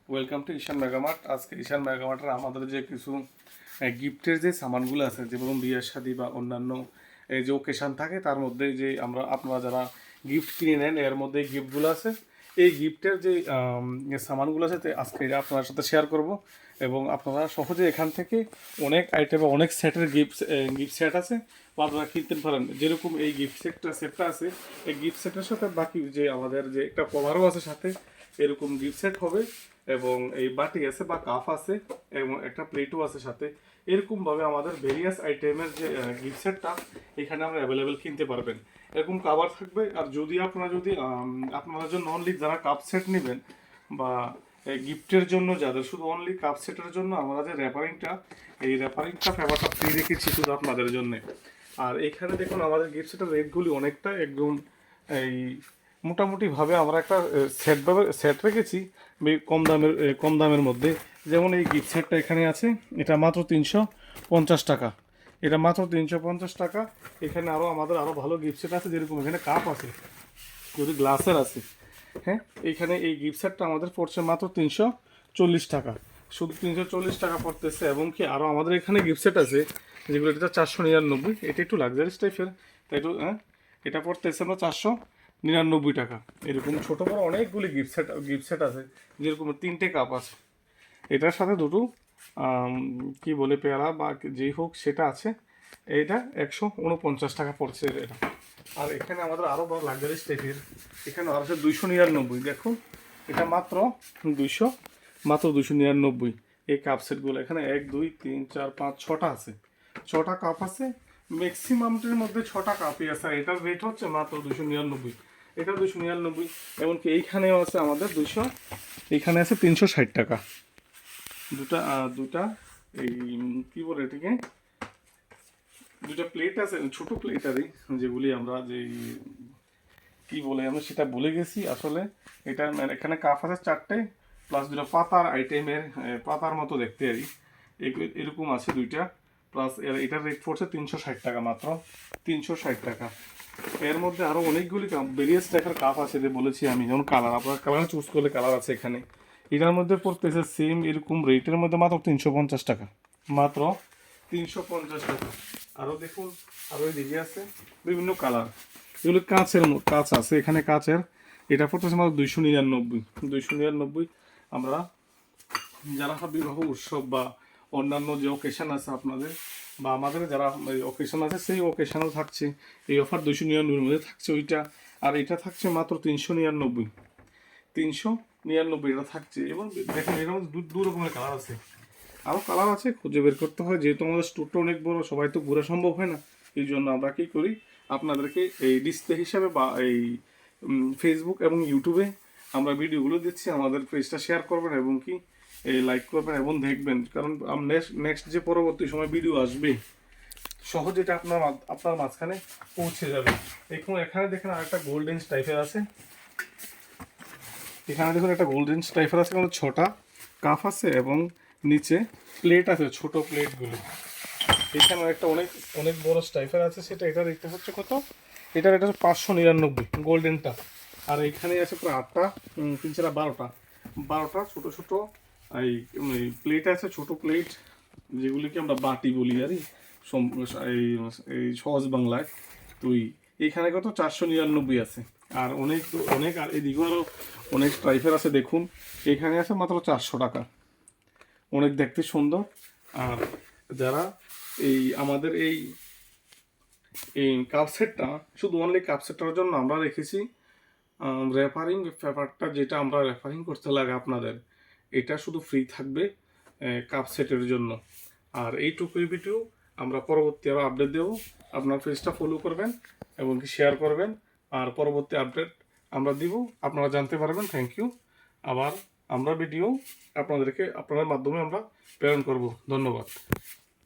Welcome to Ishan Megamart. আজকে ঈশান মেগামার্টের আমাদের যে কিছু গিফটের যে সামানগুলো আছে, যেমন বিয়ের শাদী বা অন্যান্য যে ওকেশান থাকে, তার মধ্যে যে আপনারা যারা গিফট কিনে নেন এর মধ্যে এই গিফটগুলো আছে। এই গিফটের যে সামানগুলো আছে আজকে এটা আপনার সাথে শেয়ার করব, এবং আপনারা সহজে এখান থেকে অনেক আইটেম বা অনেক সেটের গিফট সেট আছে বা আপনারা কিনতে পারেন। যেরকম এই গিফট সেটটা আছে, এই গিফট সেটের সাথে বাকি যে আমাদের যে একটা কভারও আছে সাথে, এরকম গিফট সেট হবে, এবং এই বাটি আছে বা কাপ আছে, এবং একটা প্লেটও আছে সাথে। এরকমভাবে আমাদের ভেরিয়াস আইটেমের যে গিফট সেটটা এখানে আমরা অ্যাভেলেবেল কিনতে পারবেন। এরকম কাভার থাকবে। আর যদি আপনারা জন্য অনলি যারা কাপ সেট নেবেন বা গিফটের জন্য যাদের শুধু অনলি কাপ সেটের জন্য আমরা যে র্যাপারিংটা ব্যাপারটা ফ্রি রেখেছি শুধু আপনাদের জন্য। আর এখানে দেখুন আমাদের গিফট সেটের রেটগুলি অনেকটা একদম এই মোটামুটিভাবে আমরা একটা সেট রেখেছি কম দামের মধ্যে। যেমন এই গিফট সেটটা এখানে আছে, এটা মাত্র 350 টাকা। এটা মাত্র 350 টাকা। এখানে আমাদের আরও ভালো গিফট সেট আছে, যেরকম এখানে কাপ আছে, যদি গ্লাসের আছে। হ্যাঁ, এইখানে এই গিফট সেটটা আমাদের পড়ছে মাত্র 340 টাকা। শুধু 340 টাকা পড়তেছে। এবং কি আরও আমাদের এখানে গিফট সেট আছে যেগুলো, এটা 499, এটা একটু লাক্সারিস টাইপের, তাই একটু এটা পড়তেছে আমরা 499 টাকা। এরকম ছোটো বড়ো অনেকগুলি গিফট সেট আছে, যেরকম 3টে কাপ আছে, এটার সাথে দুটো কি বলে পেয়ারা বা যেই হোক সেটা আছে। এটা 149 টাকা পড়ছে এটা। আর এখানে আমাদের আরও বড় লাক্সারিস টাইপের, এখানে আরও আছে 299। দেখুন, এটা মাত্র 299। এই কাপ সেটগুলো এখানে 1 2 3 4 5 6টা আছে, 6টা কাপ আছে। ম্যাক্সিমামটির মধ্যে 6টা কাপই আছে। আর এটার রেট হচ্ছে মাত্র 299। এটা 299। এমনকি এইখানেও আছে আমাদের এইখানে আছে 360 টাকা। দুটা এই কি বলে এটাকে, দুটা প্লেট আছে, ছোট প্লেট আর যেগুলি আমরা যে কি বলে আমরা সেটা ভুলে গেছি আসলে। এটা এখানে কাপ আছে 4টে, প্লাস দুটা পাতার আইটেমের, পাতার মতো দেখতে আর এরকম আছে 2টা, প্লাস এটার রেট পড়ছে 360 টাকা, মাত্র 360 টাকা। এর মধ্যে আরও অনেকগুলি ভেরিয়াস টাইপের কাপ আছে যে বলেছি আমি, যেমন কালার, আপনার কালার চুজ করলে কালার আছে এখানে। এটার মধ্যে পড়তেছে সেম এরকম রেটের মধ্যে মাত্র 350 টাকা, মাত্র 350 টাকা। আরও দেখুন, আরও এদিকে আছে বিভিন্ন কালার, এগুলো কাঁচ আছে এখানে কাঁচের। এটা পড়তেছে মাত্র 299। আমরা যারা বিবাহ উৎসব বা অন্যান্য যে অকেশন আছে আপনাদের বা আমাদের যারা অকেশন আছে, সেই অকেশনেও থাকছে এই অফার 299 মধ্যে থাকছে ওইটা। আর এটা থাকছে মাত্র 399 এটা থাকছে। এবং দেখেন এর মধ্যে দু রকমের কালার আছে, আরও কালার আছে, খুঁজে বের করতে হয়। যেহেতু আমাদের স্টোরটা অনেক বড়, সবাই তো ঘোরা সম্ভব হয় না। এই জন্য আমরা কী করি, আপনাদেরকে এই ডিসপ্লে হিসাবে বা এই ফেসবুক এবং ইউটিউবে আমরা ভিডিওগুলো দিচ্ছি। আমাদের পেজটা শেয়ার করবেন এবং কি এই লাইক করবেন এবং দেখবেন, কারণ নেক্সট যে পরবর্তী সময় ভিডিও আসবে সহজে এটা আপনার মাঝখানে পৌঁছে যাবে। এখানে দেখেন আরেকটা গোল্ডেন টাইপের আছে, এখানে দেখুন একটা গোল্ডেন টাইপের আছে, মানে 6টা কাপ আছে এবং নিচে প্লেট আছে, ছোট প্লেটগুলো। এখানে একটা অনেক অনেক বড় স্টাইফার আছে, এটার রেটটা হচ্ছে কত, এটা 599 গোল্ডেনটা। আর এখানে আছে প্রায় 8টা, 3 4 12টা ছোটো ছোটো এই প্লেট আছে, ছোট প্লেট, যেগুলিকে আমরা বাটি বলি আর এই সহজ বাংলায়। তো এইখানে কত 499 আছে। আর অনেক অনেক আর এদিকেও আরও অনেক স্ট্রাইফার আছে। দেখুন এখানে আছে মাত্র 400 টাকা, অনেক দেখতে সুন্দর। আর যারা আমাদের এই কাপ সেটটা শুধু অনলি কাপ সেটটার জন্য আমরা রেখেছি রেফারিং পেপারটা, যেটা আমরা রেফারিং করতে লাগে আপনাদের, এটা শুধু ফ্রি থাকবে কাপ সেটের জন্য। আর এইটুকুই ভিডিও, আমরা পরবর্তী আরও আপডেট দেবো। আপনার পেজটা ফলো করবেন এবং শেয়ার করবেন, আর পরবর্তী আপডেট আমরা দিব, আপনারা জানতে পারবেন। Thank you. আবার আমরা ভিডিও আপনাদের মাধ্যমে আমরা প্রেরণ করব। ধন্যবাদ।